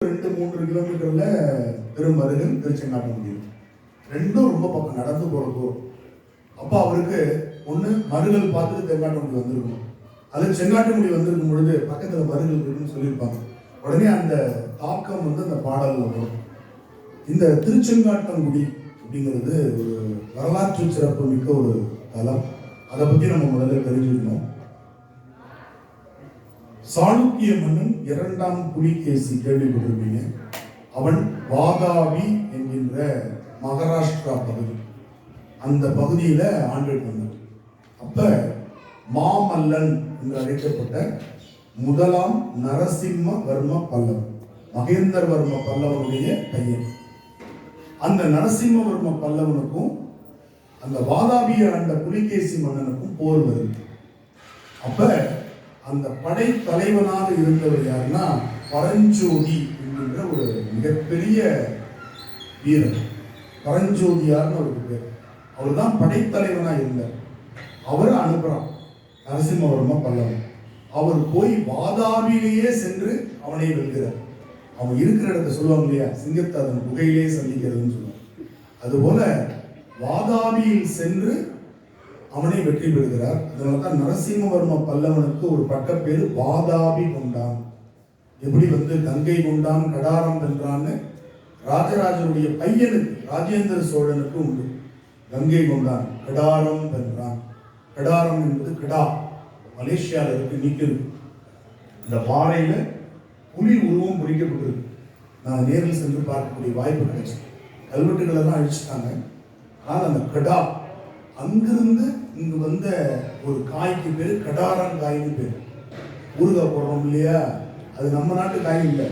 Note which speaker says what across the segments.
Speaker 1: 2-3 கிலோமீட்டர்ல பெருமருகன் திருச்செங்காட்டங்குடி. ரெண்டும் ரொம்ப பக்கம், நடந்து போறதோ. அப்ப அவருக்கு ஒண்ணு மருகல் பார்த்துட்டு தெங்காட்டங்குடி வந்திருக்கணும், அது செங்காட்டங்குடி வந்திருக்கும் பொழுது பக்கத்துல மருகல் இருக்குன்னு சொல்லியிருப்பாங்க. உடனே அந்த தாக்கம் அந்த பாடல்ல வரும். இந்த திருச்செங்காட்டங்குடி அப்படிங்கிறது ஒரு வரலாற்று சிறப்பு மிக்க ஒரு தலம். அதை பத்தி நம்ம முதல்ல தெரிஞ்சுக்கணும். சாளுக்கிய மன்னன் 2ஆம் புலிகேசி கேள்விப்பட்டிருப்பீங்க. அவன் வாதாபி என்கின்ற மகாராஷ்டிரா பகுதி, அந்த பகுதியில ஆண்டுட்டு வந்தான். அப்ப மாமல்லன் என்று அழைக்கப்பட்ட 1ஆம் நரசிம்மவர்ம பல்லவன், மகேந்திரவர்ம பல்லவனுடைய பையன். அந்த நரசிம்மவர்ம பல்லவனுக்கும் அந்த வாதாபியை ஆண்ட புலிகேசி மன்னனுக்கும் போர் வருது. அப்ப அந்த படை தலைவனாக இருந்தவர் யாருன்னா பரஞ்சோதி என்கின்ற ஒரு மிகப்பெரிய வீரர். பரஞ்சோதியார்னு அவருக்கு பேர். அவர் தான் படைத்தலைவனா இருந்தார். அவர் அனுப்புறான் நரசிம்மவர்ம பல்லவன். அவர் போய் வாதாபியிலேயே சென்று அவனை வெல்கிறார். அவன் இருக்கிற இடத்த சொல்லுவாங்க இல்லையா, சிங்கத்தை அதன் குகையிலே சந்திக்கிறதுன்னு சொல்லுவாங்க. அதுபோல வாதாபியில் சென்று அவனை வெற்றி பெறுகிறார். அதனால்தான் நரசிம்மவர்ம பல்லவனுக்கு ஒரு பட்ட பேரு வாதாபி கொண்டான். எப்படி கங்கை கொண்டான் கடாரம் வென்றான்னு ராஜராஜனுடைய பையனுக்கு ராஜேந்திர சோழனுக்கு உண்டு. கங்கை கொண்டான் கடாரம் வென்றான். கடாரம் என்பது கடா, மலேசியாவில் இருக்கு, நிற்கிறது. இந்த பாறையில புலி உருவம் பொறிக்கப்பட்டிருக்கு. நான் நேரில் சென்று பார்க்கக்கூடிய வாய்ப்பு கிடைச்சு. கல்வெட்டுகள் எல்லாம் அழிச்சுட்டாங்க. ஆனால் அந்த கடா, அங்கிருந்து இங்கு வந்த ஒரு காய்க்கு பேரு கடாரம் காய்னு பேர். ஊறுகாய் போடுறோம் இல்லையா, அது நம்ம நாட்டு காய் இல்லை,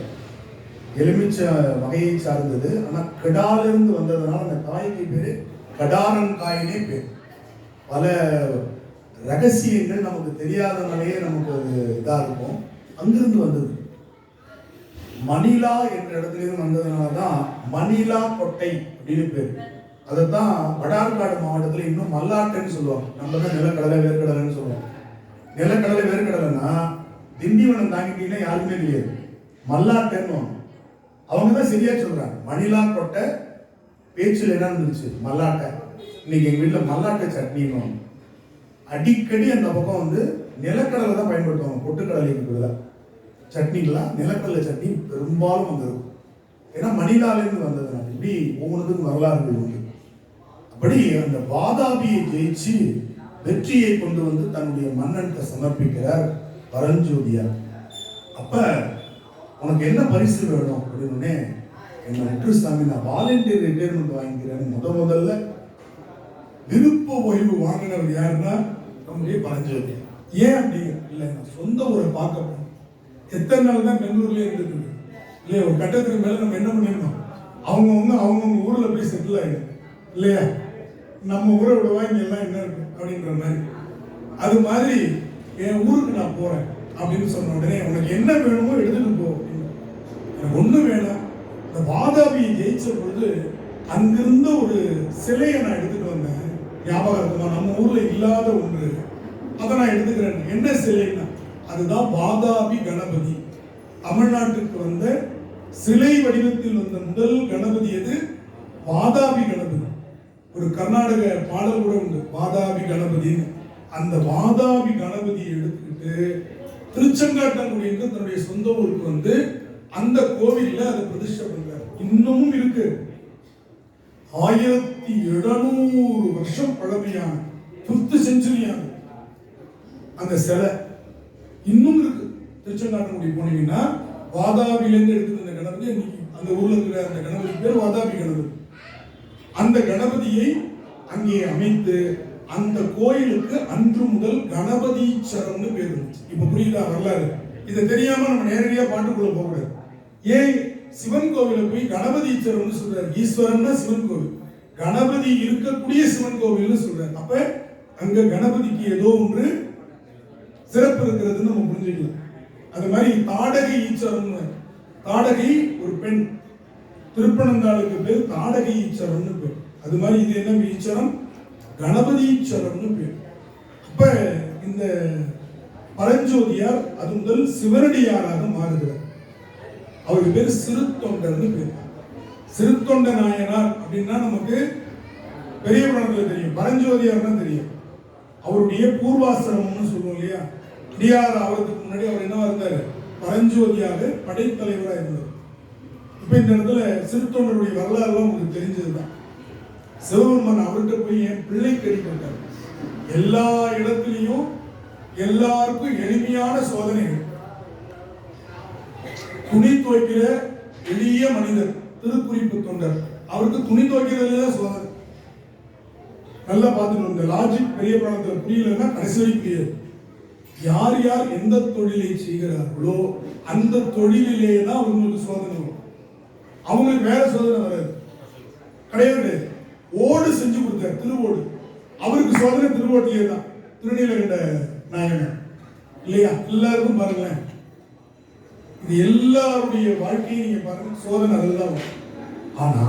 Speaker 1: எலுமிச்சை வகையை சார்ந்தது. ஆனால் கடாலிருந்து வந்ததுனால அந்த காய்க்கு பேரு கடாரம் காயினே பேர். பல ரகசியங்கள் நமக்கு தெரியாதனாலேயே நமக்கு அது இதாக இருக்கும். அங்கிருந்து வந்தது. மணிலா என்ற இடத்துலேருந்து வந்ததுனாலதான் மணிலா கொட்டை அப்படின்னு பேர். அதைத்தான் வடார்காடு மாவட்டத்தில் இன்னும் மல்லாட்டைன்னு சொல்லுவாங்க. நம்ம தான் நிலக்கடலை வேர்க்கடலைன்னு சொல்லுவோம். நிலக்கடலை வேர்க்கடலைன்னா திண்டிவனம் தாங்கிட்டீங்கன்னா யாருமே தெரியாது, மல்லாட்டைன்னு. அவங்க தான் சரியா சொல்றாங்க. மணிலா கொட்டை பேச்சில் என்ன இருந்துச்சு, மல்லாட்டை. இன்னைக்கு எங்க வீட்டில் மல்லாட்டை சட்னின்னு. அடிக்கடி அந்த பக்கம் நிலக்கடலை தான் பயன்படுத்துவாங்க. பொட்டுக்கடலைக்கு பதிலாக சட்னிலாம் நிலக்கடலை சட்னி பெரும்பாலும் வந்துருக்கும். ஏன்னா மணிலாலேருந்து வந்ததுனால. இப்படி ஒவ்வொன்றுக்கும் வரலாறுகள் உண்டு. அப்படி அந்த வாதாபியை ஜெயிச்சு வெற்றியை கொண்டு தன்னுடைய மன்னன்கிட்ட சமர்ப்பிக்கிறார் பரஞ்சோதியார். அப்ப உனக்கு என்ன பரிசு வேணும் அப்படின்னு, என்ன முற்றுசாமி, நான் வாலண்டியர் ரிட்டையர்மெண்ட் வாங்கிக்கிறேன்னு முதல்ல விருப்ப ஓய்வு வாங்கினவர் யாருன்னா நம்முடைய பரஞ்சோதியார். ஏன் அப்படிங்க இல்லை, நான் சொந்த ஊரை பார்க்க போனோம். எத்தனை நாள் தான் பெங்களூர்ல இருந்துருக்கு இல்லையா. ஒரு கட்டத்துக்கு மேல நம்ம என்ன பண்ணிடணும், அவங்கவுங்க ஊர்ல போய் செட்டில் ஆகிடும் இல்லையா. நம்ம ஊரை விடவா இங்க எல்லாம் என்ன இருக்கு அப்படின்ற மாதிரி. அது மாதிரி என் ஊருக்கு நான் போறேன் அப்படின்னு சொன்ன உடனே உனக்கு என்ன வேணுமோ எடுத்துட்டு போ. எனக்கு ஒண்ணு வேணாம், இந்த வாதாபியை ஜெயிச்ச பொழுது அங்கிருந்த ஒரு சிலையை நான் எடுத்துட்டு வந்தேன், ஞாபகம் நம்ம ஊர்ல இல்லாத ஒன்று, அதை நான் எடுத்துக்கிறேன். என்ன சிலைன்னா அதுதான் வாதாபி கணபதி. தமிழ்நாட்டுக்கு வந்த சிலை வடிவத்தில் வந்த முதல் கணபதி எது, வாதாபி கணபதி. ஒரு கர்நாடக பாடல் கூட உண்டு, வாதாபி கணபதி. அந்த வாதாபி கணபதியை எடுத்துக்கிட்டு திருச்செங்காட்டங்குடி தன்னுடைய சொந்த ஊருக்கு அந்த கோவில்ல அதை பிரதிஷ்டை பண்றாரு. இன்னமும் இருக்கு. 1700 வருஷம் பழமையான 5th செஞ்சுரியான அந்த சிலை இன்னும் இருக்கு. திருச்செங்காட்டங்குடி போனீங்கன்னா வாதாபியிலேருந்து எடுத்து அந்த கணபதி, அந்த ஊர்ல இருக்கிற அந்த கணபதி பேர் வாதாபி கணபதி. அந்த கணபதியை அங்கே அமைத்து அந்த கோயிலுக்கு அன்று முதல் கணபதீச்சரம்னு பேர் இருந்துச்சு. இப்ப புரியுதா வரலாறு? இதை தெரியாம நம்ம நேரடியா பாட்டுக்குள்ள போகக்கூடாது. ஏன் சிவன் கோவில போய் கணபதீச்சரம்னு சொல்றாரு? ஈஸ்வரன்னா சிவன் கோவில், கணபதி இருக்கக்கூடிய சிவன் கோவில்னு சொல்றாரு. அப்ப அங்க கணபதிக்கு ஏதோ ஒன்று சிறப்பு இருக்கிறதுன்னு நம்ம புரிஞ்சுக்கலாம். அது மாதிரி தாடகை ஈச்சரம், தாடகை ஒரு பெண், திருப்பனந்தாளுக்கு பேர் தாடகை ஈச்சரம்னு பேர். அது மாதிரி இது என்ன ஈச்சரம், கணபதி ஈச்சரம்னு பேர். அப்ப இந்த பரஞ்சோதியார் அது முதல் சிவனடியாராக மாறுகிறார். அவருக்கு பேரு சிறுத்தொண்டர்னு பேர். சிறுத்தொண்ட நாயனார் அப்படின்னா நமக்கு பெரிய புராணத்துல தெரியும், பரஞ்சோதியார்னா தெரியும். அவருடைய பூர்வாசிரமம்னு சொல்லுவோம் இல்லையா, இடியார் ஆவறதுக்கு முன்னாடி அவர் என்னவா இருந்தாரு, பரஞ்சோதியாக படைத்தலைவராக இருந்தார். இப்ப இந்த இடத்துல சிறுத்தொண்டருடைய வரலாறுலாம் உங்களுக்கு தெரிஞ்சதுதான். சிவபெருமான் அவர்கிட்ட போய் என் பிள்ளை கேள்விப்பட்டார். எல்லா இடத்திலையும் எல்லாருக்கும் எளிமையான சோதனைகள். துணி துவைக்கிற எளிய மனிதர் திருக்குறிப்பு தொண்டர், அவருக்கு துணி துவைக்கிறதுலதான் சோதனை. நல்லா பார்த்துக்கணும், இந்த லாஜிக் பெரிய புராணத்துல புரியலன்னா கடைசி வரைக்கும் புரியாது. யார் யார் எந்த தொழிலை செய்கிறார்களோ அந்த தொழிலே தான் அவங்களுக்கு சோதனை வரும். அவங்களுக்கு வேற சோதனை வராது, கிடையாது. ஓடு செஞ்சு கொடுத்தார், திருவோடு, அவருக்கு சோதனை திருவோட்டிலே தான். திருநீலகண்ட நாயகன் இல்லையா, எல்லாருக்கும் பாருங்களேன், இது எல்லாருடைய வாழ்க்கையை நீங்க பாருங்க, சோதனை அதுதான் வரும். ஆனா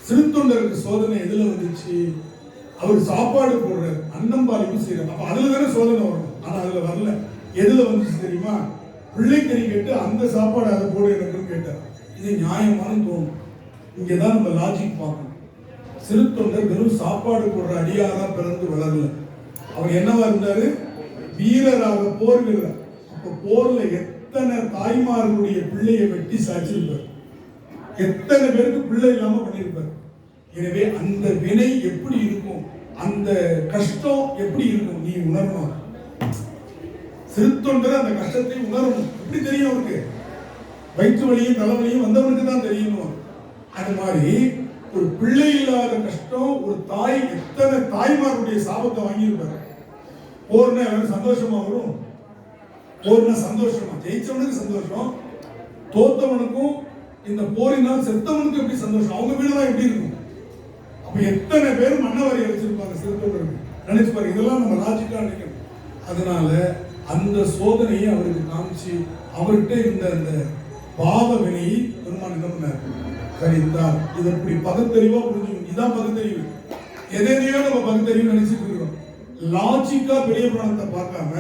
Speaker 1: சிறுத்தொண்டருக்கு சோதனை எதுல வந்துச்சு, அவர் சாப்பாடு போடுறாரு, அன்னம் பாலிப்பு செய்யறாரு, அப்ப அதுல தானே சோதனை வரும். ஆனா அதுல வரல. எதுல வந்துச்சு தெரியுமா, பிள்ளைக்கறி கேட்டு அந்த சாப்பாடு அதை போடு எனக்குன்னு கேட்டார். இது நியாயமான தோணும். இங்கதான் நம்ம லாஜிக் பார்க்கணும். சிறுத்தொண்டர் வெறும் சாப்பாடு போடுற அடியாரா பிறந்து வளரல. அவர் என்னவா இருந்தாரு, வீரராக, போர் வீரர். அப்ப போர்ல எத்தனை தாய்மார்களுடைய பிள்ளையை வெட்டி சாய்ச்சிருப்பார், எத்தனை பேருக்கு பிள்ளை இல்லாம பண்ணியிருப்பார். எனவே அந்த வினை எப்படி இருக்கும், அந்த கஷ்டம் எப்படி இருக்கும், நீ உணரணும். சிறுத்தொண்டர் அந்த கஷ்டத்தை உணரணும். எப்படி தெரியும் அவருக்கு, வயிற்று வலியும் தலைவலியும் வந்தவனுக்கு தான் தெரியணும். அது மாதிரி ஒரு பிள்ளை இல்லாத கஷ்டம், ஒரு தாய் எத்தனை தாய்மாருடைய சாபத்தை வாங்கியிருப்பாரு. போர்னா எல்லாரும் சந்தோஷமா வரும், போர்னா சந்தோஷமா, ஜெயிச்சவனுக்கு சந்தோஷம், தோத்தவனுக்கும் இந்த போரினால் செத்தவனுக்கு எப்படி சந்தோஷம், அவங்க வீடுதான் எப்படி இருக்கும். அப்ப எத்தனை பேர் மன்னவரை வச்சிருப்பாங்க சிறுத்தொண்டருக்கு, நினைச்சு பாருங்க. இதெல்லாம் நம்ம லாஜிக்கா நினைக்கணும். அதனால அந்த சோதனையை அவருக்கு காமிச்சு அவர்கிட்ட இருந்த அந்த பாவ வினையை பெருமான் என்ன பண்ணார், கணித்தார். இதை இப்படி பகுத்தறிவா புரிஞ்சுக்கணும். இதான் பகுத்தறிவு. எதையோ நம்ம பகுத்தறிவு நினைச்சிட்டு இருக்கிறோம். லாஜிக்கா பெரிய புராணத்தை பார்க்காம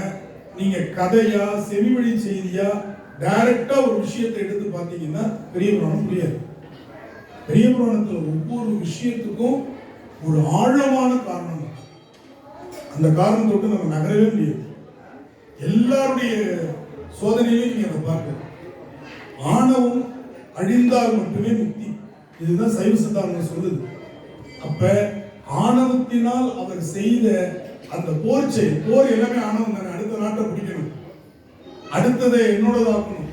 Speaker 1: நீங்க கதையா செவிவழி செய்தியா டைரக்டா ஒரு விஷயத்தை எடுத்து பார்த்தீங்கன்னா பெரிய புராணம் புரியாது. பெரிய புராணத்துல ஒவ்வொரு விஷயத்துக்கும் ஒரு ஆழமான காரணம். அந்த காரணத்தோடு நம்ம நகரவே முடியாது. எல்லாருடைய சோதனையிலையும் நீங்க அதை பார்க்க, ஆணவம் அழிந்தால் மட்டுமே முக்தி. இதுதான் சைவ சித்தாந்தம் சொல்லுது. அப்ப ஆணவத்தினால் அவர் செய்த அந்த போர் செயல், போர் எல்லாமே ஆணவம் தானே. அடுத்த நாட்டை பிடிக்கணும், அடுத்ததை என்னோடதாக்கணும்,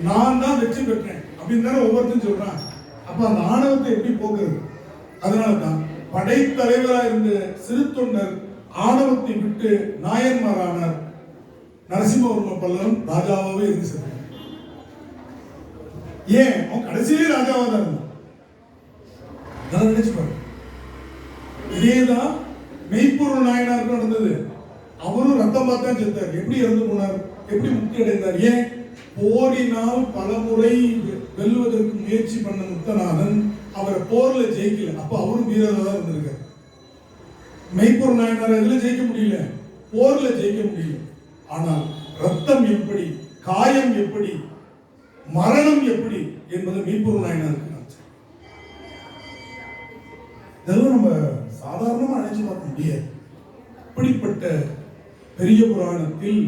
Speaker 1: நான் தான் வெற்றி பெற்றேன் அப்படின்னு தானே ஒவ்வொருத்தரும் சொல்றான். அப்ப அந்த ஆணவத்தை எப்படி போக்குறது? அதனாலதான் படைத்தலைவராக இருந்த சிறுத்தொண்டர் ஆணவத்தை விட்டு நாயன்மாரானார். நரசிம்மவர்ம பல்லவன் ராஜாவாவே இருந்து சென்றார். ஏன், அவன் கடைசியிலே ராஜாவா தான் இருந்தான். நினைச்சு பாருங்க. இதேதான் மெய்ப்பொருள் நாயனாருக்கு நடந்தது. அவரும் ரத்தம் பார்த்தா செத்தார். எப்படி இறந்து போனார், எப்படி முக்தி அடைந்தார்? ஏன், போரினால் பலமுறை வெல்வதற்கு முயற்சி பண்ண முத்தநாதன் அவரை போர்ல ஜெயிக்கல. அப்ப அவரும் வீரராக தான் இருந்திருக்கார். மெய்ப்பொருள் நாயனார் எதுல ஜெயிக்க முடியல, போர்ல ஜெயிக்க முடியல. ஆனால் ரத்தம் எப்படி, காயம் எப்படி, மரணம் எப்படி என்பது மெய்ப்பொருள் நாயனாருக்கு. இதெல்லாம் நம்ம சாதாரணமா நினைச்சு பார்க்க முடியாது. இப்படிப்பட்ட பெரிய புராணத்தில்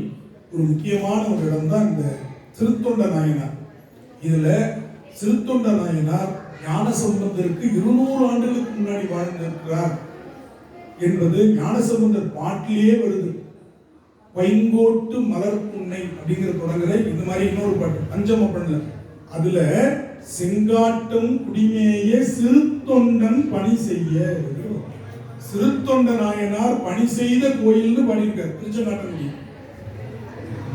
Speaker 1: ஒரு முக்கியமான ஒரு இடம் தான் இந்த சிறுத்தொண்ட நாயனார். இதுல சிறுத்தொண்ட நாயனார் ஞானசம்பந்தருக்கு 200 ஆண்டுகளுக்கு முன்னாடி வாழ்ந்திருக்கிறார் என்பது ஞானசம்பந்தர் பாட்டிலேயே வருது. வைங்கோட்டு மலர் புன்னை அப்படிங்கிற தொடங்குற இந்த மாதிரி இன்னொரு பாட்டு பஞ்சம பண்ணல. அதுல செங்காட்டம் குடிமேய சிறுத்தொண்டன் பணி செய்ய, சிறுத்தொண்ட நாயனார் பணி செய்த கோயில்னு பாடியிருக்கார் திருச்செங்காட்டம்.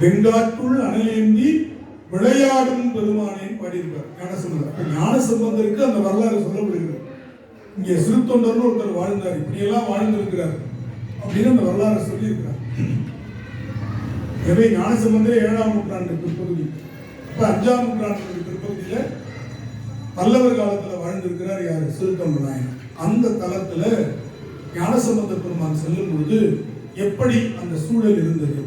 Speaker 1: வெங்காட்டுள் அனலேந்தி விளையாடும் பெருமானேன்னு பாடியிருக்கார் ஞானசம்பந்தர். ஞானசம்பந்தருக்கு அந்த வரலாறு சொல்லப்படுகிறது. இங்கே சிறுத்தொண்டர்னு ஒருத்தர் வாழ்ந்தார், இப்படியெல்லாம் வாழ்ந்திருக்கிறார் அப்படின்னு அந்த வரலாறு சொல்லியிருக்கிறார். எனவே ஞானசம்பந்தர் 7ஆம் நூற்றாண்டு பிற்பகுதி, அப்ப 5ஆம் நூற்றாண்டு பிற்பகுதியில பல்லவர் காலத்துல வாழ்ந்திருக்கிறார் யாரு, சிறுத்தொண்ட நாயனார். அந்த தளத்துல ஞானசம்பந்த பெருமான் செல்லும் பொழுது எப்படி அந்த சூழல் இருந்தது,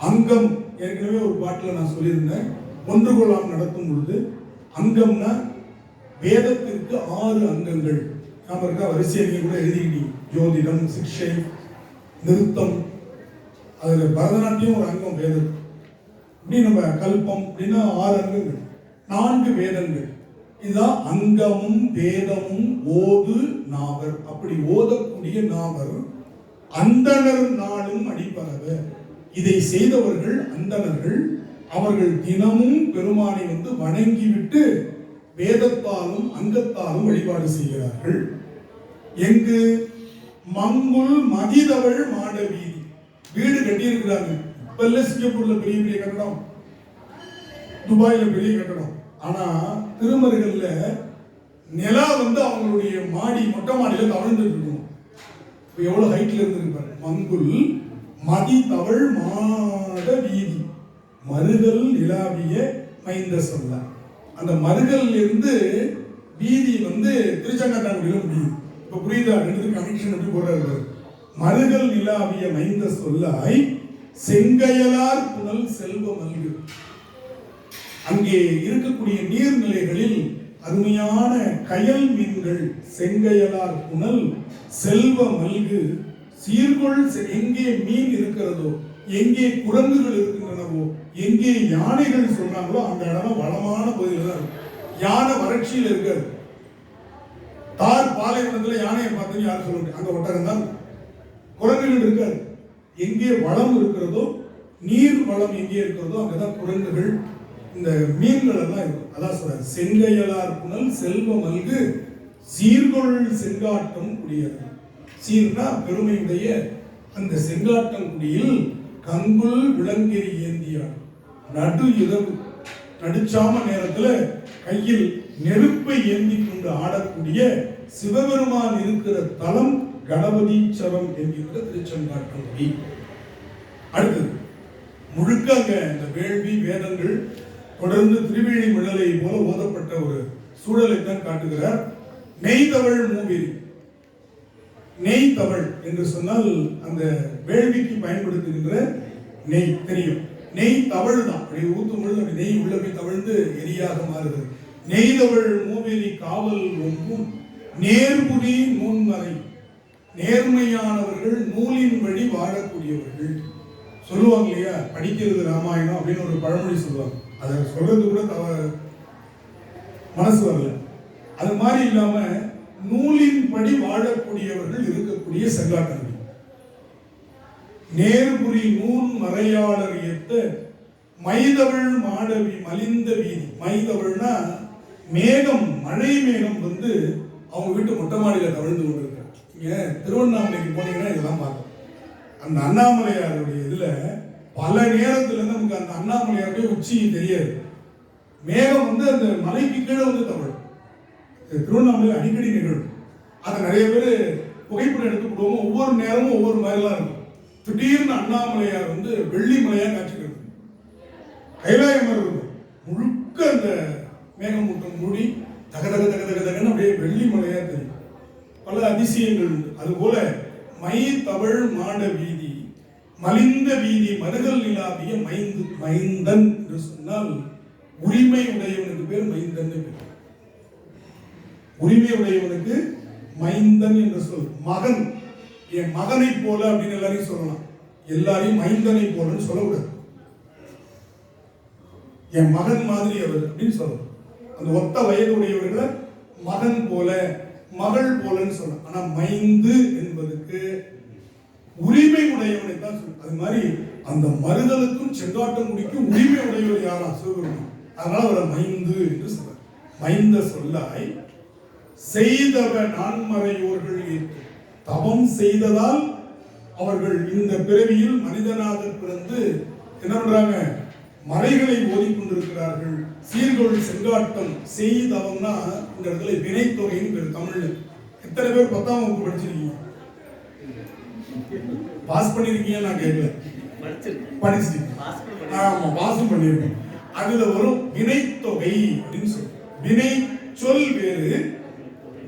Speaker 1: அங்கம் ஏற்கனவே ஒரு பாட்டுல நான் சொல்லியிருந்தேன். ஒன்று கொள்ளாம் நடத்தும் பொழுது அங்கம்னா வேதத்திற்கு 6 அங்கங்கள். நாம இருக்க வரிசையை கூட எழுதிக்கிட்டீங்க. ஜோதிடம், சிக்ஷை, நிருத்தம், அதுல பரதநாட்டியம் ஒரு அங்கம் வேதம். இப்படி நம்ம கல்பம் அப்படின்னா 6 அங்கங்கள், 4 வேதங்கள். இதுதான் அங்கமும் வேதமும் ஓது நாவர். அப்படி ஓதக்கூடிய நாவர் அந்தணர் நாளும் அடிப்பரவ. இதை செய்தவர்கள் அந்தணர்கள். அவர்கள் தினமும் பெருமானை வணங்கிவிட்டு வேதத்தாலும் அங்கத்தாலும் வழிபாடு செய்கிறார்கள். எங்கு? மங்குல் மதிதவள் மாட வீதி. வீடு கட்டி இருக்கிறாங்க. இப்ப சிங்கப்பூர்ல பெரிய பெரிய கட்டடம், துபாயில பெரிய கட்டடம். ஆனா திருமருகல்ல நிலா அவங்களுடைய மாடி, மொட்டை மாடியில தவழ்ந்துட்டு இருக்கும். எவ்வளவு ஹைட்ல இருந்திருப்பாரு. மங்குல் மதி தவள் மாட வீதி, மருகல் நிலாவிய மைந்த சொல்ல. அந்த மருகல் இருந்து வீதி திருச்செங்கோட்டாங்குடியில முடியும். இப்ப புரியுதா? ரெண்டு கனெக்ஷன் எப்படி போடுறாரு. மருகல் நிலாவிய மைந்த சொல்லாய் செங்கையலார் புனல் செல்வ மல்கு. அங்கே இருக்கக்கூடிய நீர்நிலைகளில் அருமையான கயல் மீன்கள், செங்கையலார் புனல் செல்வ மல்கு. சீர்கொள் எங்கே மீன் இருக்கிறதோ, எங்கே குரங்குகள் இருக்கின்றனவோ, எங்கே யானைகள் சொல்றாங்களோ அந்த இடம் வளமான பகுதியில் தான் இருக்கும். யானை வறட்சியில் இருக்காது. தார் பாலைவனத்தில் யானையை பார்த்து யாரும் சொல்ல முடியும், அங்க ஒட்டகம் தான். குரங்குகள் இருக்காது. எங்கே வளம் இருக்கிறதோ, நீர் வளம் எங்கே இருக்கிறதோ அங்கதான் குரங்குகள், இந்த மீன்கள் எல்லாம் இருக்கும். அதான் சொல்றாரு, செங்கையலார் புனல் செல்வ மல்கு சீர்கொள் செங்காட்டம் குடியது. சீர்னா பெருமையுடைய அந்த செங்காட்டங்குடியில் கங்குல் விளங்கெறி ஏந்தியார். நடு இரவு நடுச்சாம நேரத்துல கையில் நெருப்பை ஏந்தி கொண்டு ஆடக்கூடிய சிவபெருமான் இருக்கிற தலம் கணபதீச்சரம் என்கின்ற திருச்செங்காட்டங்குடி. அடுத்தது முழுக்க அங்க இந்த வேள்வி வேதங்கள் தொடர்ந்து திருவேணி மிழலை போல ஓதப்பட்ட ஒரு சூழலை தான் காட்டுகிறார். நெய்தவள் மூவிரி. நெய் தவள் என்று சொன்னால் அந்த வேள்விக்கு பயன்படுத்துகின்ற நெய் தெரியும். நெய் தவள் தான். அப்படி ஊத்தும் பொழுது அப்படி நெய் உள்ள போய் தவழ்ந்து எரியாக மாறுகிறது. நெய்தவள் மூவெறி காவல் ஒன்றும் நேர்புரி நூன்மறை. நேர்மையானவர்கள், நூலின் வழி வாழக்கூடியவர்கள். சொல்லுவாங்க இல்லையா, படிக்கிறது ராமாயணம் அப்படின்னு ஒரு பழமொழி சொல்லுவாங்க. அதை சொல்றது கூட மனசு வரல. அது மாதிரி இல்லாம நூலின் படி வாழக்கூடியவர்கள் இருக்கக்கூடிய செங்காட்டங்குடி. நேர்புரி நூன் மறையாளர் ஏத்த மைதவள் மாடவி மலிந்த வீதி. மைதவள்னா மேகம், மழை மேகம் அவங்க வீட்டு மொட்டை மாடியில தவழ்ந்து கொண்டிருக்க. நீங்க திருவண்ணாமலைக்கு போனீங்கன்னா இதெல்லாம் பார்க்கலாம். அந்த அண்ணாமலையாருடைய இதுல பல நேரத்துல நமக்கு அந்த அண்ணாமலையாருடைய உச்சி தெரியாது. மேகம் அந்த மலைக்கு கீழே தவழும். திருவண்ணாமலையில் அடிக்கடி நிகழும். அதை நிறைய பேர் புகைப்படம் எடுத்து போடுவோம். ஒவ்வொரு நேரமும் ஒவ்வொரு மாதிரிலாம் இருக்கும். திடீர்னு அண்ணாமலையார் வெள்ளி மலையா காட்சி கொடுக்கும். கைலாயம் இருக்கும். முழுக்க அந்த மேகமூட்டம் மூடி தக தக தக தக தகன்னு அப்படியே வெள்ளி மலையா தெரியும். பல அதிசயங்கள் உண்டு. அதுபோல மை தவழ் மாட வீதி மலிந்த வீதி மருகல் நிலாவிய மைந்தன் என்று சொன்னால் உரிமை உடையவனுக்கு பேர் மைந்தன். உரிமை உடையவனுக்கு மைந்தன் என்று சொல். மகன், என் மகனை போல அப்படின்னு எல்லாரையும் சொல்லலாம். எல்லாரையும் மைந்தனை போலன்னு சொல்லக்கூடாது. என் மகன் மாதிரி அவர் அப்படின்னு சொல்லணும். அந்த ஒத்த வயது உடையவர்களை மகன் போல, மகள் போலன்னு சொல்லலாம். ஆனா மைந்து என்பதற்கு உரிமை உடையவனை தான் சொல்லும். அது மாதிரி அந்த மருதலுக்கும் செங்காட்டங்குடிக்கும் உரிமை உடையவர் யாரா? சிவபெருமான். அதனால அவரை மைந்து என்று சொல்றார். மைந்த சொல்லாய் செய்தவ நான்மறையோர்கள் ஏற்று. தவம் செய்ததால் அவர்கள் இந்த பிறவியில் மனிதனாக பிறந்து என்ன பண்றாங்க? மறைகளை ஓதிக்கொண்டிருக்கிறார்கள். சீர்கொள் செங்காட்டம் செய்தவம்னா இந்த இடத்துல வினைத்தொகைன்னு பேர் தமிழ்ல. எத்தனை பேர் 10ஆம் வகுப்பு படிச்சிருக்கீங்க? பாஸ் பண்ணிருக்கீங்க? நான் கேட்கல. படிச்சிருக்கீங்க? ஆமா, பாஸும் பண்ணிருக்கேன். அதுல வரும் வினைத்தொகை அப்படின்னு சொல்லி. வினை சொல் வேறு,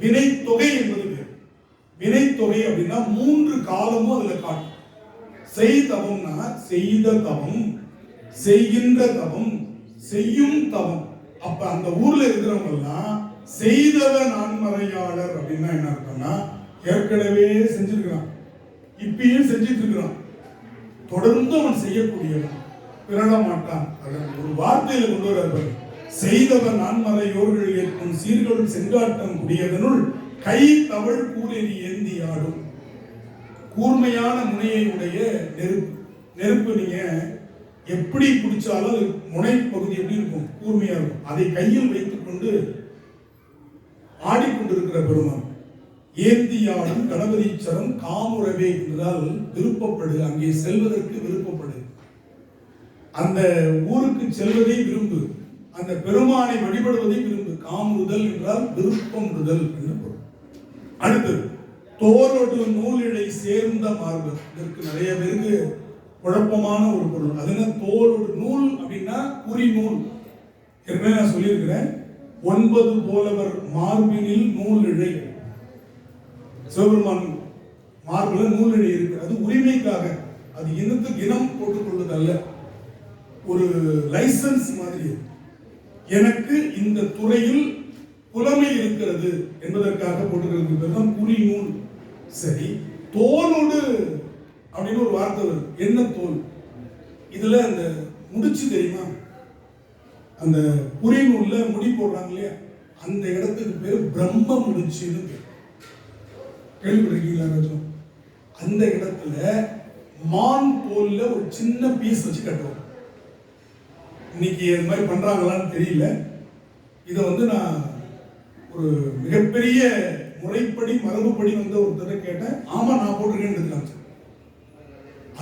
Speaker 1: வினைத்தொகை என்பது வேறு. வினைத்தொகை அப்படின்னா 3 காலமும் அதுல காட்டும். செய்தவம்னா செய்த தவம், செய்கின்ற தவம், செய்யும் தவம். அப்ப அந்த ஊர்ல இருக்கிறவங்க எல்லாம் செய்தவ நான்மறையாளர் அப்படின்னா என்ன அர்த்தம்னா, ஏற்கனவே செஞ்சிருக்கிறான், இப்பயும் செஞ்சிட்டு இருக்கிறான், தொடர்ந்து அவன் செய்யக்கூடியவன், பிறட மாட்டான். ஒரு வார்த்தையில கொண்டு வர செய்தவன் நான்மறையோர்கள் ஏற்கும் சீர்கள் செங்காட்டம் குடியதனுள் கை தவள் கூரெறி ஏந்தி ஆடும். கூர்மையான முனையை உடைய நெருப்பு நீங்க எப்படி பிடிச்சாலும் முனை பகுதி எப்படி இருக்கும், கூர்மையா இருக்கும். அதை கையில் வைத்துக் கொண்டு ஆடிக்கொண்டிருக்கிற பெருமான் ஏந்தியாடும் கணபதீச்சரம் காமுறவே என்றால் விருப்பப்படு, அங்கே செல்வதற்கு விருப்பப்படு, அந்த ஊருக்கு செல்வதை விரும்பு, அந்த பெருமானை வழிபடுவதை விரும்பு. காமுறுதல் என்றால் விருப்பமுறுதல் என்று பொருள். அடுத்தது தோலோடு நூலிழை சேர்ந்த மார்பு. இதற்கு நிறைய பேருக்கு குழப்பமான ஒரு பொருள். அது என்ன தோலோடு நூல் அப்படின்னா குறி நூல். ஏற்கனவே நான் சொல்லியிருக்கிறேன், 9 போலவர் மார்பினில் நூல் இழை. சிவபெருமான் மார்பில நூல் இழை இருக்கு. அது உரிமைக்காக, அது இனத்துக்கு இனம் போட்டுக்கொள்வது அல்ல, ஒரு லைசன்ஸ் மாதிரி. எனக்கு இந்த துறையில் புலமை இருக்கிறது என்பதற்காக போட்டுக்கிறது தான் குறி நூல். சரி, தோலோடு அப்படின்னு ஒரு வார்த்தை வருது. என்ன தோல்? இதுல அந்த முடிச்சு தெரியுமா, அந்த குறி நூல்ல முடி போடுறாங்க இல்லையா, அந்த இடத்துக்கு பேர் பிரம்ம முடிச்சுன்னு பேர். கேள்விப்பட்டிருக்கீங்களா? அந்த இடத்துல மான் தோல்ல ஒரு சின்ன பீஸ் வச்சு கட்டுவோம். இன்னைக்கு இது மாதிரி பண்றாங்களான்னு தெரியல. இதை வந்து நான் ஒரு மிகப்பெரிய முறைப்படி மரபுப்படி வந்து ஒருத்தர் கேட்டேன். ஆமா, நான் போட்டிருக்கேன்னு.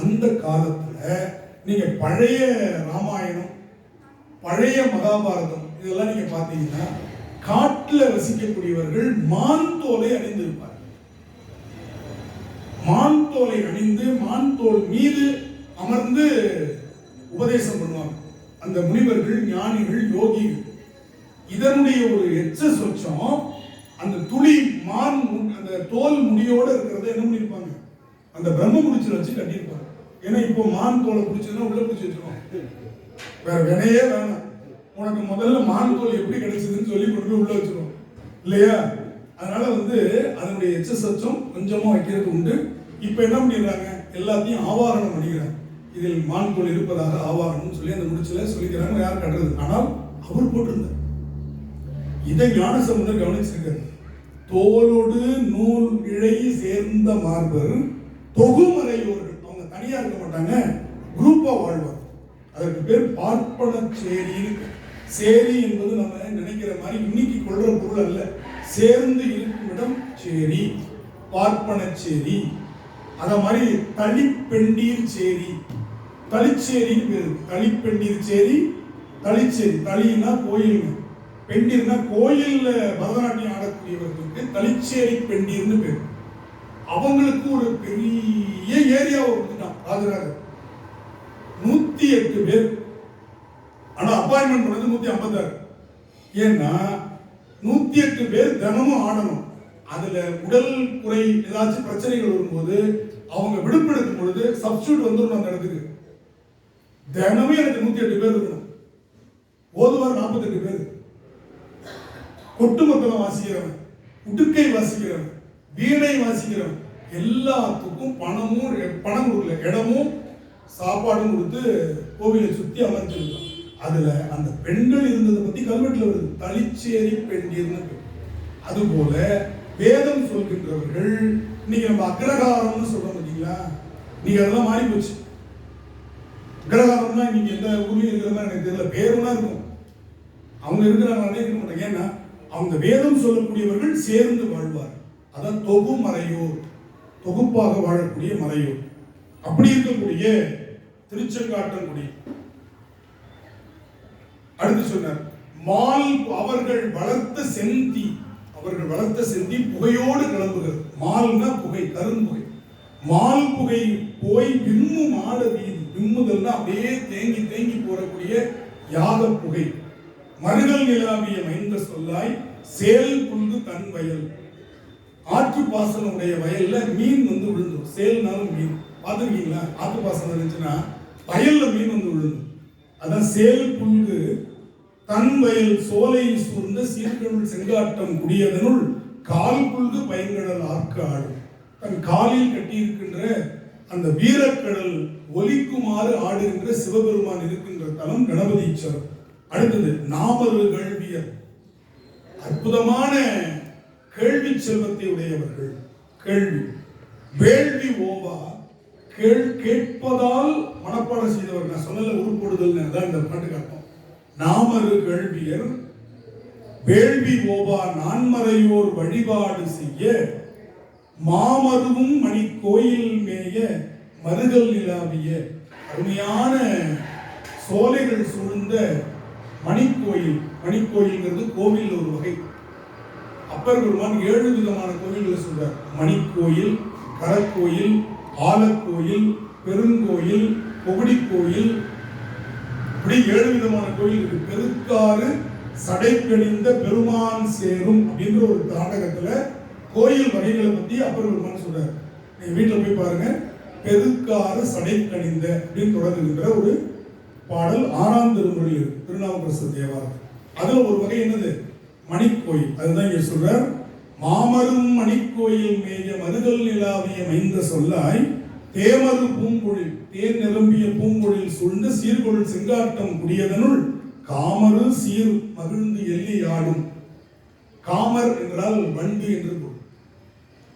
Speaker 1: அந்த காலத்துல நீங்க பழைய ராமாயணம், பழைய மகாபாரதம் இதெல்லாம் நீங்க பாத்தீங்கன்னா காட்டுல வசிக்கக்கூடியவர்கள் மான் தோலை அணிந்திருப்பார். மான் தோலை அணிந்து மான் தோல் மீது அமர்ந்து உபதேசம் பண்ணுவாங்க அந்த முனிவர்கள், ஞானிகள், யோகிகள். இதனுடைய ஒரு எச்ச சொச்சம் அந்த துளி மான் அந்த தோல் முடியோட இருக்கிறத என்ன பண்ணிருப்பாங்க, அந்த பிரம்ம முடிச்சு வச்சு கட்டியிருப்பாங்க. ஏன்னா இப்போ மான் தோலை பிடிச்சதுன்னா உள்ள பிடிச்சி வச்சிருக்கோம், வேற வினையே வேணாம், உனக்கு முதல்ல மான் தோல் எப்படி கிடைச்சதுன்னு சொல்லி கொண்டு போய் உள்ள வச்சிருவோம் இல்லையா? அதனால வந்து அதனுடைய எச்ச சொச்சம் கொஞ்சமா வைக்கிறது உண்டு. இப்ப என்ன பண்ணிடுறாங்க, எல்லாத்தையும் ஆவாரணம் பண்ணிக்கிறாங்க. இதில் மான் தோல் இருப்பதாக ஆவாரணம் சொல்லி அந்த முடிச்சுல சொல்லிக்கிறாங்க. யார் கட்டுறது? ஆனால் அவர் போட்டிருந்தார். இதை ஞானசம்பந்தர் கவனிச்சிருக்காரு. தோலோடு நூல் இழை சேர்ந்த மார்பர் தொகுமறையோர்கள். அவங்க தனியா இருக்க மாட்டாங்க, குரூப்பா வாழ்வார். அதற்கு பேர் பார்ப்பன சேரி. சேரி என்பது நம்ம நினைக்கிற மாதிரி இன்னைக்கு கொள்ற பொருள் அல்ல. சேர்ந்து இருக்கும் இடம் சேரி, பார்ப்பன சேரி. அத மாதிரி தளிப்பெண்டீர் சேரி, தளிச்சேரின்னு பேரு. தளிப்பெண்டீர் சேரி, தளிச்சேரி. தளினா கோயில், பெண்டீர்னா கோயில்ல பரதநாட்டியம் ஆடக்கூடியவர்களுக்கு தளிச்சேரி பெண்டீர்னு பேர். அவங்களுக்கு ஒரு பெரிய ஏரியாவை கொடுத்துட்டான் ராஜராஜர். 108 பேர். ஆனா அப்பாயின்மெண்ட் பண்ணது 156. ஏன்னா 108 பேர் தினமும் ஆடணும். அதுல உடல் குறை ஏதாச்சும் பிரச்சனைகள் வரும்போது அவங்க விடுப்பெடுக்கும் பொழுது சப்ஸ்டியூட் வந்துடும் அந்த இடத்துக்கு. தினமே எனக்கு 108 பேர் இருக்கணும். ஓதுவார் 48 பேர். கொட்டு மத்தளம் வாசிக்கிறவன், உடுக்கை வாசிக்கிறவன், வீணை வாசிக்கிறவன், எல்லாத்துக்கும் பணம் கொடுக்கல, இடமும் சாப்பாடும் கொடுத்து கோவிலை சுத்தி அமர்த்திருக்கான். அதுல அந்த பெண்கள் இருந்ததை பத்தி கல்வெட்டுல வருது, தளிச்சேரி பெண்டீர்னு. அதுபோல வேதம் சொல்கின்றவர்கள் நீங்க நம்ம அக்ரகாரம்னு சொல்றோம் பார்த்தீங்களா, நீங்க அதெல்லாம் மாறி போச்சு. அக்ரகாரம்னா நீங்க எந்த ஊர்லயும் இருக்கிற மாதிரி எனக்கு தெரியல, பேருனா இருக்கும். அவங்க இருக்கிறாங்க இருக்க மாட்டாங்க. ஏன்னா அவங்க வேதம் சொல்லக்கூடியவர்கள் சேர்ந்து வாழ்வார். அதான் தொகு மறையோர், தொகுப்பாக வாழக்கூடிய மறையோர். அப்படி இருக்கக்கூடிய திருச்செங்காட்டங்குடி. அடுத்து சொன்னார், மால் அவர்கள் வளர்த்த செந்தி, அவர்கள் வளர்த்த செந்தி புகையோடு கிளம்புகிறது. மால்னா புகை, கரும்புகை. மால் புகை போய் விம்மு மாட வீதி. விம்முதல்னா அப்படியே தேங்கி தேங்கி போறக்கூடிய யாக புகை. மருகல் நிலாவிய மைந்த சொல்லாய் சேல் புல்கு தன் வயல். ஆற்று பாசனம் உடைய வயல்ல மீன் வந்து விழுந்துடும். சேல்னாலும் மீன் பார்த்துருக்கீங்களா? ஆற்று பாசனம் இருந்துச்சுன்னா வயல்ல மீன் வந்து விழுந்துடும். அதான் சேல் புல்கு தன் வயல் சோலை சூழ்ந்த சீர்கொள் செங்காட்டம் குடியதனுள் கால் புல்கு பயங்கடல் ஆர்க்காடும். தன் காலில் கட்டியிருக்கின்ற அந்த வீரக்கடல் ஒலிக்குமாறு ஆடுகின்ற சிவபெருமான் இருக்கின்ற தலம் கணபதீஸ்வரர். அடுத்தது நாமரு கேள்வியர், அற்புதமான கேள்வி செல்வத்தை உடையவர்கள். கேள்வி வேள்வி ஓவா, கேட்பதால் மனப்பாடம் செய்தவர். நான் சொன்னல உருப்படுதல் தான் இந்த பாட்டுக்கு அர்த்தம். நாமரு கேள்வியர் வேள்வி ஓவா நான்மறையோர் வழிபாடு செய்ய மாமருவும் மணி கோயில் மேய மருகல் நிலாவிய. அருமையான சோலைகள் சூழ்ந்த மணிக்கோயில். மணிக்கோயில்ங்கிறது கோவில் ஒரு வகை. அப்பர் பெருமான் 7 விதமான கோயில்களை சொல்றார். மணிக்கோயில், கரக்கோயில், ஆலக்கோயில், பெருங்கோயில், பொகுடி கோயில், இப்படி 7 விதமான கோயில் இருக்கு. பெருக்காறு சடைக்கணிந்த பெருமான் சேரும் அப்படின்ற ஒரு நாடகத்துல கோயில் வகைகளை பத்தி அப்பர் பெருமான் சொல்றாரு. நீங்க வீட்டுல போய் பாருங்க. பெருக்காறு சடைக்கணிந்த அப்படின்னு தொடங்குகின்ற ஒரு பாடல் 6ஆம் திருமுறையில் இருக்கு, திருநாவுக்கரசர் தேவாரம். அதுல ஒரு வகை என்னது? மணிக்கோயில். அதுதான் இங்க சொல்றார். மாமரும் மணிக்கோயில் மேய மருகல் நிலாவிய மைந்த சொல்லாய் தேமரு பூங்கொழில், தேன் நிரம்பிய பூங்கொழில் சூழ்ந்த சீர்கொள் செங்காட்டம் குடியதனுள் காமரு சீர் மகிழ்ந்து எள்ளி ஆடும். காமர் என்றால் வண்டு என்று பொருள்.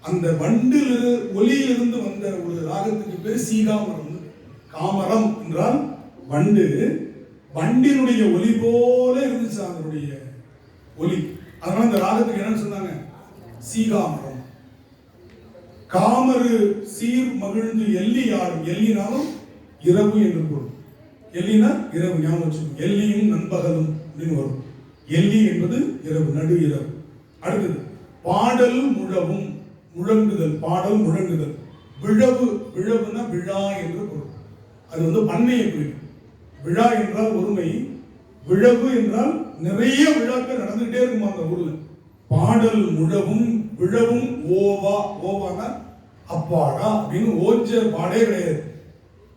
Speaker 1: அந்த வண்டில் ஒலியிலிருந்து வந்த ஒரு ராகத்துக்கு பேர் சீகாமரம். காமரம் என்றால் வண்டு. வண்டினுடைய ஒலி போல இருந்துச்சு அதனுடைய ஒலி. அதனால அந்த ராகத்துக்கு என்ன சொன்னாங்க? சீகாமரம். காமரு சீர் மகிழ்ந்து எள்ளி ஆடும். எல்லினாலும் இரவு என்று பொருள். எல்லினா இரவு, ஞாபகம் வச்சுக்கணும். எல்லியும் நண்பகலும் அப்படின்னு வரும். எல்லி என்பது இரவு, நடு இரவு. அடுத்தது பாடல் முழவும், முழங்குதல். பாடல் முழங்குதல். விழவு, விழவுனா விழா என்று பொருள். அது பன்மையை குறிக்கும். விழா என்றால் ஒருமை, விழவு என்றால் நிறைய விழாக்கள் நடந்துகிட்டே இருக்குமா அந்த ஊர்ல. பாடல் முழவும் விழவும் ஓவா. ஓவானா அப்பாடா அப்படின்னு ஓஞ்ச பாடே கிடையாது.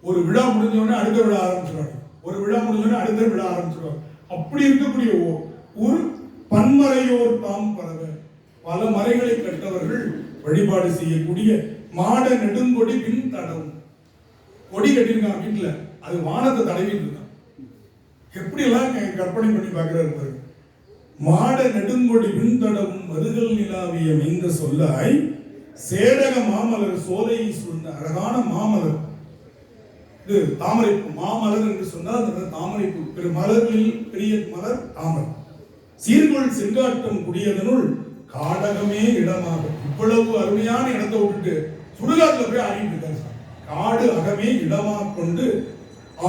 Speaker 1: ஒரு விழா முடிஞ்சோடனே அடுத்த விழா ஆரம்பிச்சிருவாங்க, ஒரு விழா முடிஞ்சோடனே அடுத்த விழா ஆரம்பிச்சிருவாங்க. அப்படி இருக்கக்கூடிய ஊர் பன்மறையோர் தாம் பரவ. பல மறைகளை கட்டவர்கள் வழிபாடு செய்யக்கூடிய மாட நெடுங்கொடி பின் தடவும். கொடி கட்டியிருக்கான் வீட்டுல, அது வானத்தை தடவிட்டு இருக்கான். எப்படி எல்லாம் கற்பனை பண்ணி பார்க்கிறாரு பாருங்க. மாட நெடுங்கொடி பின் தடவும் மருகல் நிலாவிய மைந்த சொல்லாய் சேடக மாமலர் சோலை சூழ்ந்த. அழகான மாமலர். இது தாமரைப்பூ. மாமலர் என்று சொன்னால் தாமரைப்பூ. பெரு மலர்களில் பெரிய மலர் தாமரை. சீர்கொள் செங்காட்டம் குடியதனுள் காடகமே இடமாக. இவ்வளவு அருமையான இடத்தை விட்டுட்டு சுடுகாட்டுல போய் ஆடிட்டு இருக்காரு. காடு அகமே இடமாக கொண்டு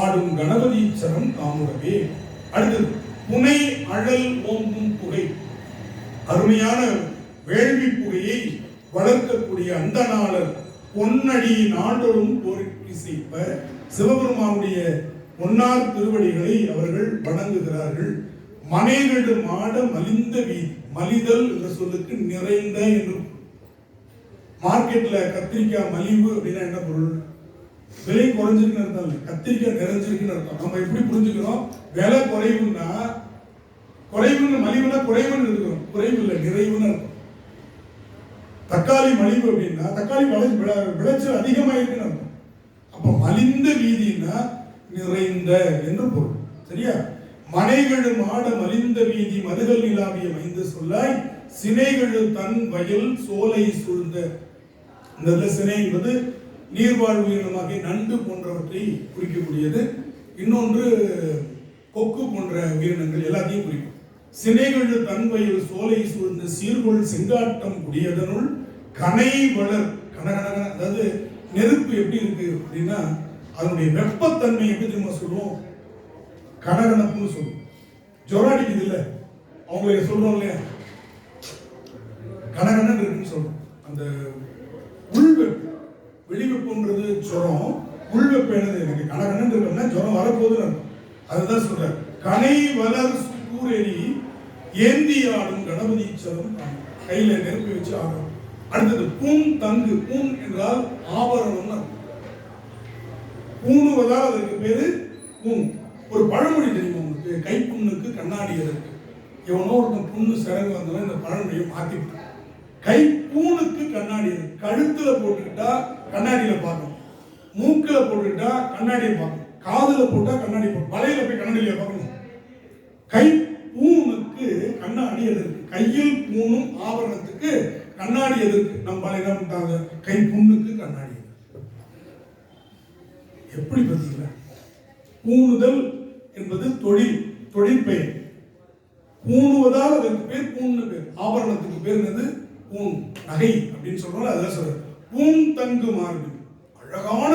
Speaker 1: ஆடும் கணபதீச்சரம் தாமுடவே. அடுத்தது புனை அழல் ஓம்பும் புகை. அருமையான வேள்வி புகையை வளர்க்கக்கூடிய அந்தநாளர் பொன்னடி நாடொடும் கோரிக்கை செய்ப்ப. சிவபெருமானுடைய பொன்னார் திருவடிகளை அவர்கள் வணங்குகிறார்கள். மனைகடு மாட மலிந்த வீதி. மலிதல் என்ற சொல்லுக்கு நிறைந்த என்று. மார்க்கெட்ல கத்திரிக்காய் மலிவு அப்படின்னா என்ன பொருள்? விலை குறைஞ்சிருக்குன்னு அர்த்தம் இல்லை, கத்திரிக்காய் நிறைஞ்சிருக்குன்னு அர்த்தம். நம்ம எப்படி புரிஞ்சுக்கிறோம்? விலை குறைவுன்னா, குறைவுன்னு மலிவுனா குறைவுன்னு இருக்கிறோம், குறைவு இல்லை நிறைவுன்னு அர்த்தம். தக்காளி மலிவு அப்படின்னா தக்காளி விளைச்சல் அதிகமா இருக்குன்னு அர்த்தம். அப்ப மலிந்த வீதினா நிறைந்த என்று பொருள். சரியா? மனைகழு மாட மலிந்த வீதி மருகல் நிலாவிய மைந்த சொல்லாய் சினைகழு தன் வயல் சோலை சூழ்ந்த. இந்த சினை என்பது நீர்வாழ் உயிரினமாக நண்டு போன்றவற்றை குறிக்கக்கூடியது. இன்னொன்று கொக்கு போன்ற உயிரினங்கள் எல்லாத்தையும் குறிக்கும். சினைகழு தன் வயல் சோலை சூழ்ந்த சீர்கொள் செங்காட்டம் குடியதனுள் கனை வளர். கனகனகன, அதாவது நெருப்பு எப்படி இருக்கு அப்படின்னா அதனுடைய வெப்பத்தன்மை எப்படி தெரியுமா சொல்லுவோம்? கனகனப்புன்னு சொல்லுவோம். ஜொரம் அடிக்குது இல்ல, அவங்களை சொல்றோம் இல்லையா, கனகனன் இருக்குன்னு சொல்றோம். அந்த உள்வெப்பு, வெளிவெப்புன்றது ஜொரம், உள்வெப்பு என்னது? எனக்கு கனகனன் இருக்குன்னா ஜொரம் வரப்போகுதுன்னு அதுதான் சொல்ற. கனை வளர் கூரெறி ஏந்தி ஆடும் கணபதீச்சரம். கையில நெருப்பி வச்சு ஆடும். அடுத்தது பூன் தங்கு. பூன் என்றால் ஆபரணம். பூணுவதால் அதற்கு பேரு பூன். ஒரு பழமொழி தெரியுமா உங்களுக்கு? கைப்புண்ணுக்கு கண்ணாடி எதற்கு? எவனோ ஒருத்தன் புண்ணு சிறகு வந்தாலும் இந்த பழமொழியை மாத்திவிட்டான். கை பூனுக்கு கண்ணாடி எதற்கு? கழுத்துல போட்டுக்கிட்டா கண்ணாடியில பார்க்கணும், மூக்கில போட்டுக்கிட்டா கண்ணாடியை பார்க்கணும், காதுல போட்டா கண்ணாடி பார்க்கணும், வலையில போய் கண்ணாடியில பார்க்கணும். கை பூனுக்கு கண்ணாடி எதற்கு? கையில் பூணும் ஆபரணத்துக்கு கண்ணாடி எதற்கு? நம்ம என்ன பண்ணிட்டாங்க, கை புண்ணுக்கு கண்ணாடி. எப்படி பார்த்தீங்களா? பூணுதல் என்பது தொழிற்பெயர். பூணுவதால் அதற்கு பேர் பூன்னு பேர். ஆபரணத்துக்கு பேர் என்னது? பூண், நகை அப்படின்னு சொல்றோம். அதான் சொல்ற பூன் தங்கு மார்பு. அழகான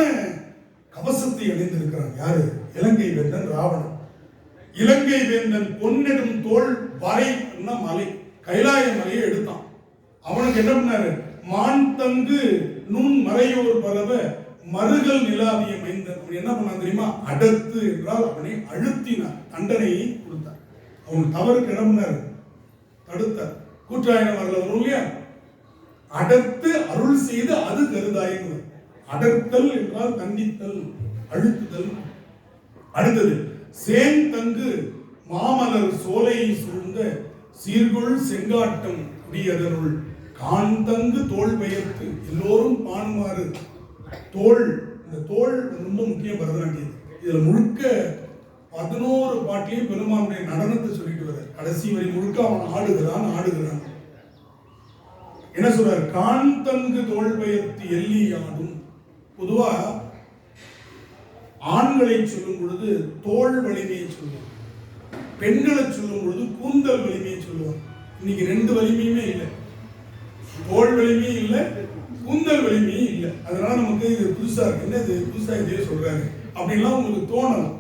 Speaker 1: கவசத்தை அணிந்திருக்கிறான். யாரு? இலங்கை வேந்தன் ராவணன். இலங்கை வேந்தன் பொன்னெடும் தோல் வரை மலை, கைலாய மலையை எடுத்தான். அவனுக்கு என்ன பண்ணாரு? மான் தங்கு நுண் மறையோர் பரவ மறுகள் நிலாவிய மைந்தன். அவன் என்ன பண்ணான் தெரியுமா? அடர்த்து என்றால் அவனை அழுத்தினார், தண்டனையை கொடுத்தார். அவன் தவறுக்கு என்ன பண்ணாரு? தடுத்தார். கூற்றாயிரம் வரல வரும் இல்லையா? அடர்த்து அருள் செய்து அது கருதாயின்னு. அடர்த்தல் என்றால் தண்டித்தல், அழுத்துதல். அடுத்தது சேன் தங்கு மாமலர் சோலையை சூழ்ந்த சீர்கொள் செங்காட்டம் குடியதனுள் கான் தங்கு தோல் பெயர்த்து. எல்லோரும் பாணுமாறு தோல். இந்த தோல் ரொம்ப முக்கியம் பரதநாட்டியம். இதுல முழுக்க 11 பாட்டிலையும் பெருமானுடைய நடனத்தை சொல்லிட்டு வர கடைசி வரை முழுக்க அவன் ஆடுகிறான். என்ன சொல்றாரு? கான் தங்கு தோல் பெயர்த்து எல்லி ஆடும். பொதுவா ஆண்களை சொல்லும் பொழுது தோல் வலிமையை சொல்லுவான், பெண்களை சொல்லும் பொழுது கூந்தல் வலிமையை சொல்லுவான். இன்னைக்கு 2 வலிமையுமே இல்லை, தோல் வலிமையும் இல்லை, கூந்தல் வலிமையும் இல்லை. அதனால நமக்கு இது புதுசா இருக்கு. என்ன இது புதுசா இதே சொல்றாரு அப்படின்லாம் உங்களுக்கு தோணலாம்.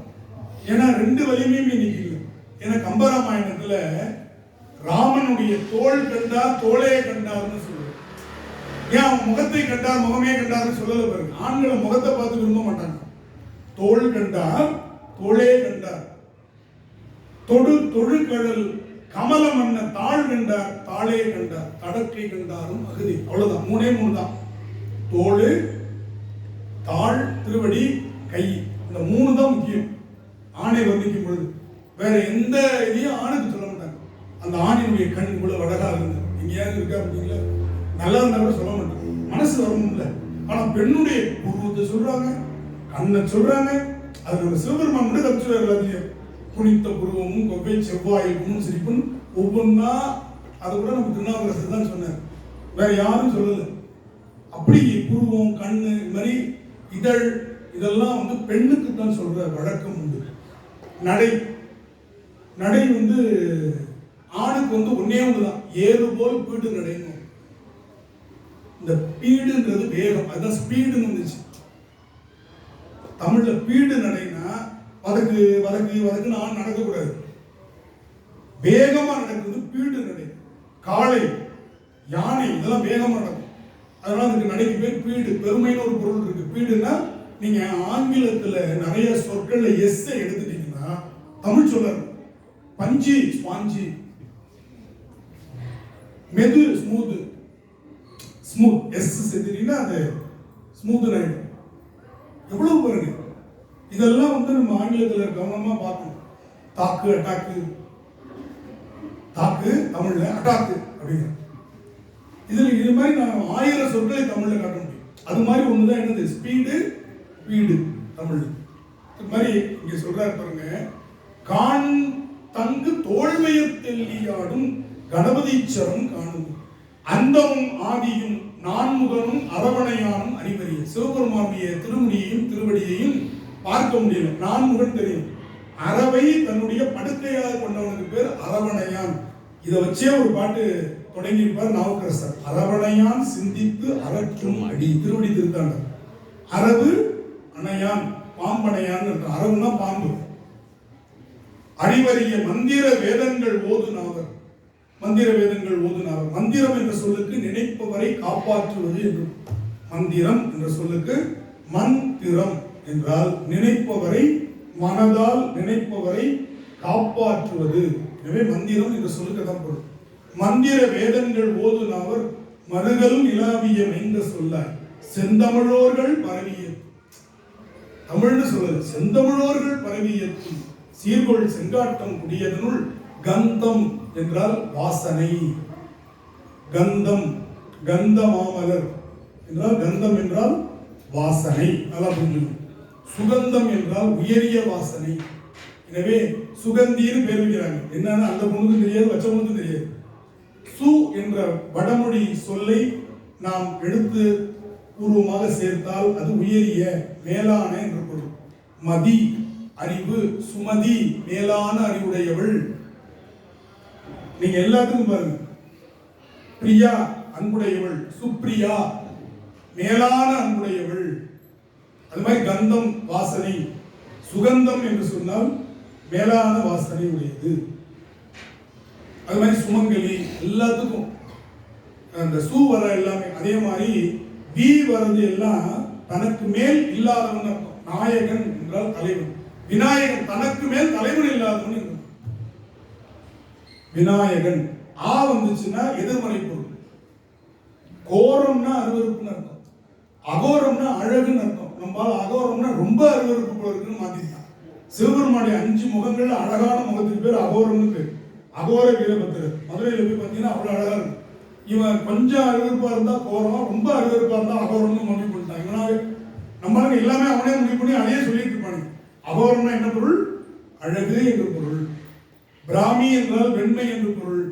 Speaker 1: ஏன்னா 2 வலிமையும் இன்னைக்கு இல்லை. ஏன்னா கம்பராமாயணத்துல ராமனுடைய தோல் கண்டார் தோளே கண்டார்னு சொல்லுவார். ஏன் அவன் முகத்தை கண்டார் முகமே கண்டார்னு சொல்லல பாருங்க. ஆண்களை முகத்தை பார்த்து விரும்ப மாட்டாங்க. தோல் கண்டார் தோளே கண்டார், தொழு கடல் கமல மன்ன தாழ் கண்டார் தாளே கண்டார், தடக்கை கண்டாரும் அகுதி. அவ்வளவுதான், 3 தான். தோளு, தாழ், திருவடி, கை. இந்த 3 தான் முக்கியம் ஆணை வர்ணிக்கும் பொழுது. வேற எந்த இதையும் ஆணுக்கு சொல்ல மாட்டாங்க. அந்த ஆணினுடைய கண் இவ்வளவு அழகா இருந்து எங்கேயாவது இருக்கா அப்படிங்களா? நல்லா இருந்தா கூட சொல்ல மாட்டாங்க, மனசு வரணும் இல்லை. ஆனா பெண்ணுடைய உருவத்தை சொல்றாங்க, கண்ணை சொல்றாங்க. அது நம்ம சிவபெருமான் கூட தப்பிச்சு எல்லாத்தையும் புனித்த புருவமும் கொவ்வை செவ்வாயும் சிரிப்பும் ஒவ்வொன்றா. அதை கூட நம்ம திருநாவுக்கரசர் தான் சொன்னார், வேற யாரும் சொல்லல. அப்படி புருவம், கண்ணு, இது மாதிரி இதழ், இதெல்லாம் பெண்ணுக்கு தான் சொல்ற வழக்கம் உண்டு. நடை ஆணுக்கு ஒன்னே ஒண்ணுதான், ஏறு போல் பீடு நடைணும். இந்த பீடுன்றது வேகம், அதுதான் ஸ்பீடுன்னு வந்துச்சு. தமிழ்ல பீடு நடைனா வதக்கு வதக்கு வதக்குன்னு ஆண் நடக்கக்கூடாது, வேகமா நடக்கிறது பீடு நடை. காளை, யானை இதெல்லாம் வேகமா நடக்கும். அதனால அதுக்கு நடைக்கு பேர் பீடு. பெருமைன்னு ஒரு பொருள் இருக்கு. பீடுன்னா நீங்க ஆங்கிலத்துல நிறைய சொற்கள்ல எஸ் எடுத்துட்டீங்கன்னா தமிழ் சொல்ல பஞ்சி ஸ்பாஞ்சி, மெது ஸ்மூத், எஸ் செஞ்சுட்டீங்கன்னா அது ஸ்மூத் ஆயிடும். எவ்வளவு பாருங்க. இதெல்லாம் நம்ம ஆங்கிலத்துல கவனமா பார்க்கணும். தாக்கு, அட்டாக்கு, தாக்கு தமிழ்ல அட்டாக்கு அப்படிங்கிற இதுல இது மாதிரி நான் 1000 சொற்களை தமிழ்ல காட்ட முடியும். அது மாதிரி ஒண்ணுதான் என்னது ஸ்பீடு, பீடு தமிழ். இது மாதிரி இங்க சொல்றாரு பாருங்க, கான் தங்கு தோல்மையர் தெல்லியாடும் கணபதீச்சரம் காணும் அந்தமும் ஆதியும் நான்முகனும் அரவணையானும் அறிவறிய. சிவபெருமானுடைய திருமுடியையும் திருவடியையும் பார்க்க முடியல, நான்முகன் தெரியும். அரவை தன்னுடைய படுக்கையாக கொண்டவனுக்கு பேர் அரவணையான். இதை வச்சே ஒரு பாட்டு தொடங்கியிருப்பார் நாவுக்கரசர். அரவணையான் சிந்தித்து அறற்றும் அடி, திருவடி திருத்தாண்டர். அரவு அணையான், பாம்பனையான் இருக்கு. அரவுனா பாம்பு. அறிவறிய மந்திர வேதங்கள் ஓதுனாவர், மந்திர வேதங்கள் ஓதுனாவர். மந்திரம் என்ற சொல்லுக்கு நினைப்பவரை காப்பாற்றுவது என்று. மந்திரம் என்ற சொல்லுக்கு மந்திரம் என்றால் நினைப்பவரை, மனதால் நினைப்பவரை காப்பாற்றுவது. எனவே மந்திரம் என்ற சொல்லுக்கு தான் பொருள். மந்திர வேதங்கள் ஓதுனாவர் மறுகள் நிலாவிய மைந்த சொல்லாய் செந்தமிழோர்கள் பரவிய. தமிழ்னு சொல்லுது, செந்தமிழோர்கள் பரவியத்தும் சீர்கொள் செங்காட்டம் குடியதனுள் கந்தம் என்றால் வாசனை. கந்தம், கந்த மாமலர் என்றால் கந்தம் என்றால் வாசனை. நல்லா புரிஞ்சுக்கணும். சுகந்தம் என்றால் உயரிய வாசனை. எனவே சுகந்தின்னு பேர் வைக்கிறாங்க. என்னன்னா அந்த பொண்ணுக்கும் தெரியாது, வச்ச பொண்ணுக்கும் தெரியாது. சு என்ற வடமொழி சொல்லை நாம் எழுத்து பூர்வமாக சேர்த்தால் அது உயரிய, மேலான என்று பொருள். மதி அறிவு, சுமதி மேலான அறிவுடையவள். நீங்க எல்லாத்துக்கும் பாருங்க, பிரியா அன்புடையவள், சுப்ரியா மேலான அன்புடையவள். அது மாதிரி கந்தம் வாசனை, சுகந்தம் என்று சொன்னால் மேலான வாசனை உடையது. அது மாதிரி சுமங்கலி, எல்லாத்துக்கும் அந்த சு வர எல்லாமே. அதே மாதிரி வி வரது எல்லாம் தனக்கு மேல் இல்லாதவன் அர்த்தம். நாயகன் என்றால் தலைவன். விநாயகன் தனக்கு மேல் தலைவன் இல்லாதவன் என்று. விநாயகன் ஆ வந்துச்சுன்னா எதிர்மறை பொருள். கோரம்னா அருவருப்புன்னு அர்த்தம், அகோரம்னா அழகுன்னு அர்த்தம். நம்மளால அகோரம்னா ரொம்ப அருவருப்பு போல இருக்குன்னு மாத்திட்டான். சிவபெருமானுடைய 5 முகங்கள்ல அழகான முகத்துக்கு பேர் அகோரம்னு பேர். அகோர வீரபத்திரர். மதுரையில போய் பார்த்தீங்கன்னா அவ்வளவு அழகா இருக்கும். இவன் கொஞ்சம் அருவருப்பா இருந்தா கோரம், ரொம்ப அருவருப்பா இருந்தா அகோரம்னு முடிவு பண்ணிட்டான். இவனாவே நம்மளுக்கு எல்லாமே அவனே முடிவு பண்ணி அதையே சொல்லிட்டு இருப்பானுங்க. அகோரம்னா என்ன பொருள்? அழகு என்று பொருள். பிராமி என்றால் வெண்மை என்று பொருள்.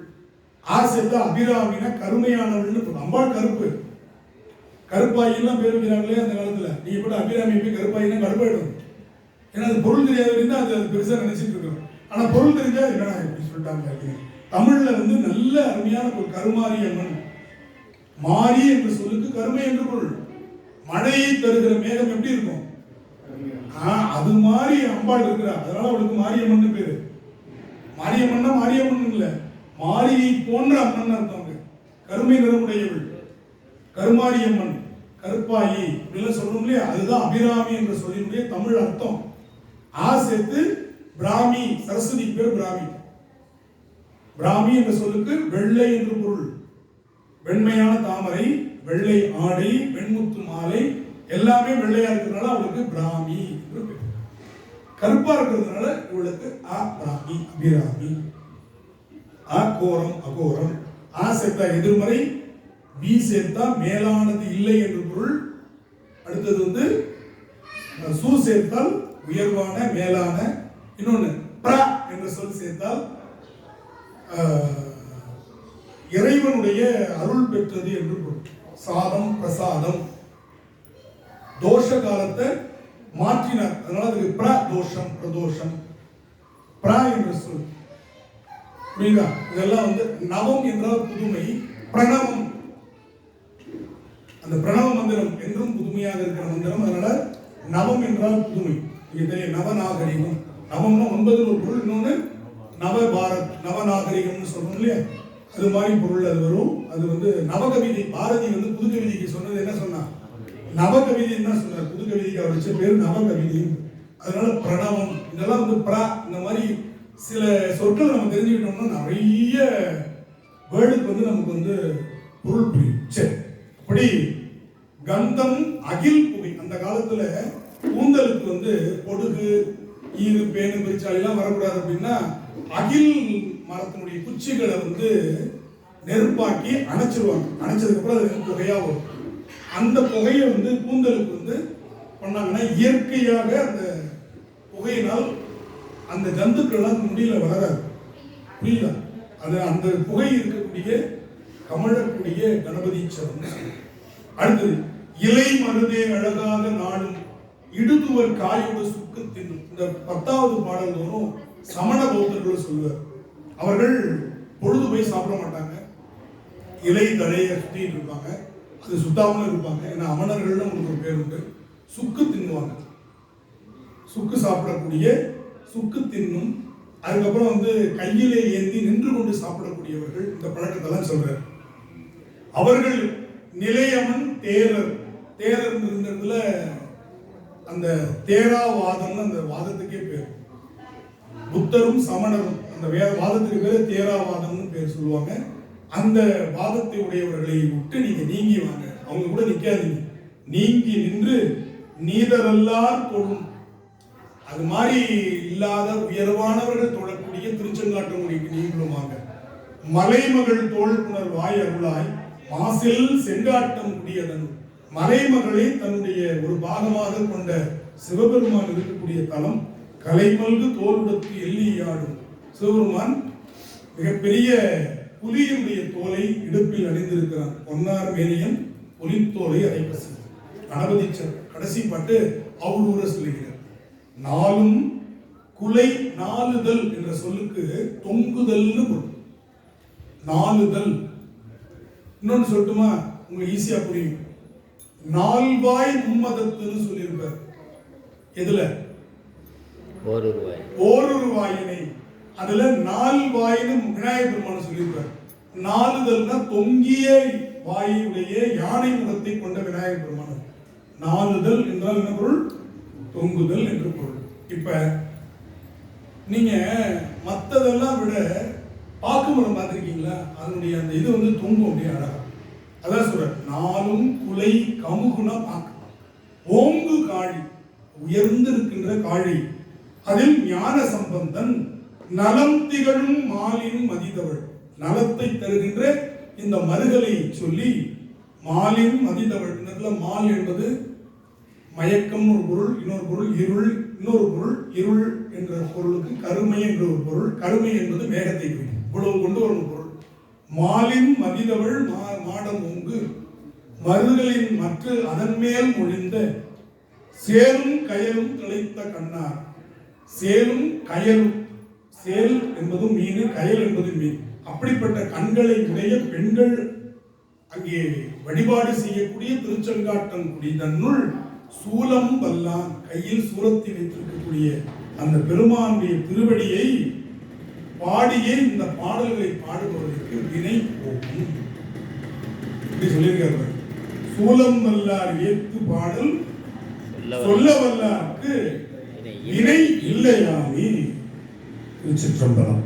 Speaker 1: ஆசைத்த அபிராமினா கருமையானவள்னு பொருள். அம்பாள் கருப்பு. கருப்பாயிலாம் பேர் வைக்கிறாங்களே அந்த காலத்துல. நீங்க கூட அபிராமி போய் கருப்பாயினா கருப்பாயிடும். ஏன்னா அது பொருள் தெரியாத இருந்தா அது பெருசா நினைச்சிட்டு இருக்கோம். ஆனா பொருள் தெரிஞ்சா என்னடா இப்படி சொல்லிட்டாங்க. தமிழ்ல நல்ல அருமையான ஒரு கருமாரி அம்மன். மாரி என்ற சொல்லுக்கு கருமை என்று பொருள். மழையை தருகிற மேகம் எப்படி இருக்கும்? அது மாதிரி அம்பாள் இருக்கிறார். அதனால அவளுக்கு மாரியம்மன் பேரு. மாரியம்மன்னா மாரியம்மன் இல்ல, மாரியை போன்ற அம்மன் அர்த்தம். கருமை நிறமுடையவள், கருமாரியம்மன், கருப்பாயி இப்படிலாம் சொல்றோம் இல்லையா? அதுதான் அபிராமி என்ற சொல்லினுடைய தமிழ் அர்த்தம். சேர்த்து பிராமி, சரஸ்வதி பேர் பிராமி. பிராமி என்ற சொல்லுக்கு வெள்ளை என்று பொருள். வெண்மையான தாமரை, வெள்ளை ஆடை, வெண்முத்து மாலை எல்லாமே வெள்ளையா இருக்கிறதுனால அவளுக்கு பிராமி என்று பேர். கருப்பா இருக்கிறதுனால இவளுக்கு பிராமி, அபிராமி. கோரம், அகோரம். சேர்த்தா எதிர்மறை, பி சேர்த்தா மேலானது இல்லை என்று பொருள். அடுத்தது சு சேர்த்தால் உயர்வான, மேலான. இன்னொன்னு பிர என்ற சொல் சேர்த்தால் இறைவனுடைய அருள் பெற்றது என்று பொருள். சாதம், பிரசாதம். தோஷ காலத்தை மாற்றினார், அதனால அதுக்கு பிர தோஷம், பிரதோஷம். பிர என்ற சொல் புரியுதா? இதெல்லாம் நவம் என்றால் புதுமை, பிரணவம். அந்த பிரணவ மந்திரம் என்றும் புதுமையாக இருக்கிற மந்திரம். அதனால நவம் என்றால் புதுமை. நீங்க தெரியும், நவநாகரிகம். நவம்னா 9 ஒரு பொருள். இன்னொன்னு நவபாரத், நவநாகரிகம்னு சொல்றோம் இல்லையா? அது மாதிரி பொருள் அது வரும். அது நவகவிதை. பாரதி புது கவிதைக்கு சொன்னது என்ன சொன்னா? நவகவிதைன்னு தான் சொன்னார். புது கவிதைக்கு அவர் வச்ச பேர் நவகவிதை. அதனால பிரணவம் இதெல்லாம் இந்த மாதிரி சில சொற்கள் நம்ம தெரிஞ்சுக்கிட்டோம்னா நிறைய வேர்டுக்கு நமக்கு பொருள் புரியும். சரி, அப்படி கந்தம், அகில் புகை. அந்த காலத்துல கூந்தலுக்கு பொடுகு, ஈரு, பேனு, பெருச்சாலி எல்லாம் வரக்கூடாது அப்படின்னா அகில் மரத்தினுடைய குச்சிகளை நெருப்பாக்கி அணைச்சிருவாங்க. அணைச்சதுக்கு அப்புறம் அது புகையா வரும். அந்த புகையை கூந்தலுக்கு பண்ணாங்கன்னா இயற்கையாக அந்த புகையினால் அந்த ஜந்துக்கள்லாம் முடியல வளராது. புரியுதா? அது அந்த புகை இருக்கக்கூடிய கமழக்கூடிய கணபதி சரணம். அடுத்தது இலை மருதே அழகாக நாடும் இடுதுவர் காயோடு சுக்கு தின்னும். இந்த 10வது பாடல் தோறும் சமண பௌத்தர்கள் சொல்லுவார். அவர்கள் பொழுது போய் சாப்பிட மாட்டாங்க, இலை தழைய சுத்திட்டு இருப்பாங்க. அது சுத்தாமலும் இருப்பாங்க. ஏன்னா அமணர்கள்னு உங்களுக்கு ஒரு பேர் உண்டு. சுக்கு தின்னுவாங்க. சுக்கு சாப்பிடக்கூடிய, சுக்கு தின்னும். அதுக்கப்புறம் கையிலே ஏந்தி நின்று கொண்டு சாப்பிடக்கூடியவர்கள். இந்த பழக்கத்தெல்லாம் சொல்றார். அவர்கள் நிலையமன் தேரர். தேரர் இருந்ததுல அந்த தேராவாதம்னு அந்த வாதத்துக்கே பேர். புத்தரும் சமணரும் அந்த வாதத்துக்கு பேர் தேராவாதம்னு பேர் சொல்லுவாங்க. அந்த வாதத்தை உடையவர்களை விட்டு நீங்க நீங்கி வாங்க. அவங்க கூட நிக்காதீங்க. நீங்கி நின்று நீதரல்லார் தொழும். அது மாதிரி இல்லாத உயர்வானவர்கள் தொழக்கூடிய திருச்செங்காட்டங்குடிக்கு நீங்களும் வாங்க. மலைமகள் தோள் புனர் வாய் அருளாய் மாசில் செங்காட்டம் குடியதன். மலைமகளை தன்னுடைய ஒரு பாகமாக கொண்ட சிவபெருமான் இருக்கக்கூடிய தலம். கலைமல்கு தோளுடத்து எல்லியாடும் சிவபெருமான் மிகப்பெரிய புலியினுடைய தோலை இடுப்பில் அணிந்திருக்கிறான். பொன்னார் மேனியன் புலித்தோலை அரைப்பசி. கணபதீச்சர் கடைசி பாட்டு அவரூர சொல்லுகிறார். நாளும் குலை நாளுதல் என்ற சொல்லுக்கு தொங்குதல்னு பொருள். நாளுதல் இன்னொன்னு சொல்லட்டுமா, உங்களுக்கு ஈஸியா புரியும். நால்வாய் மும்மதத்துன்னு சொல்லியிருப்பார். எதுல? ஓரொரு வாயினை. அதுல நால்வாயின்னு விநாயகர் பெருமான் சொல்லியிருப்பார். நாலுதல்னா தொங்கிய வாயுடைய யானை முகத்தை கொண்ட விநாயகர் பெருமான். நாலுதல் என்றால் என்ன பொருள்? தொங்குதல் என்று பொருள். இப்ப நீங்க மத்ததெல்லாம் விட பாக்குமரம் பார்த்திருக்கீங்களா? அதனுடைய அந்த இது வந்து தொங்கும் அப்படியே அழகா. அதான் சொல்ற நாளும் குலை கமுகுனா பார்க்கலாம். ஓங்கு காழி, உயர்ந்து இருக்கின்ற காழி. அதில் ஞான சம்பந்தன் நலம் திகழும் மாலின் மதிதவள். நலத்தை தருகின்ற இந்த மருகலை சொல்லி மாலின் மதிதவள். மால் என்பது மயக்கம் ஒரு பொருள், இன்னொரு பொருள் இருள், இன்னொரு பொருள் இருள் என்ற பொருளுக்கு கருமை என்ற ஒரு பொருள். கருமை என்பது மேகத்தை குறிக்கும். இவ்வளவு கொண்டு ஒரு பொருள். மாலின் மதிதவள் மாடம் ஓங்கு மருகளின் மற்ற அதன் மேல் மொழிந்த சேலும் கயலும் திளைத்த கண்ணார். சேலும் கயலும், சேல் என்பது மீன், கயல் என்பது மீன். அப்படிப்பட்ட கண்களை உடைய பெண்கள் அங்கே வழிபாடு செய்யக்கூடிய திருச்செங்காட்டங்குடி தன்னுள் சூலம் வல்லான், கையில் சூலத்தை வைத்திருக்கக்கூடிய அந்த பெருமானுடைய திருவடியை பாடியே இந்த பாடல்களை பாடுபவர்களுக்கு வினை போகும். இப்படி சொல்லியிருக்காரு. சூலம் வல்லார் ஏத்து பாடல் சொல்ல வல்லாருக்கு வினை இல்லையாமே. திருச்சிற்றம்பலம்.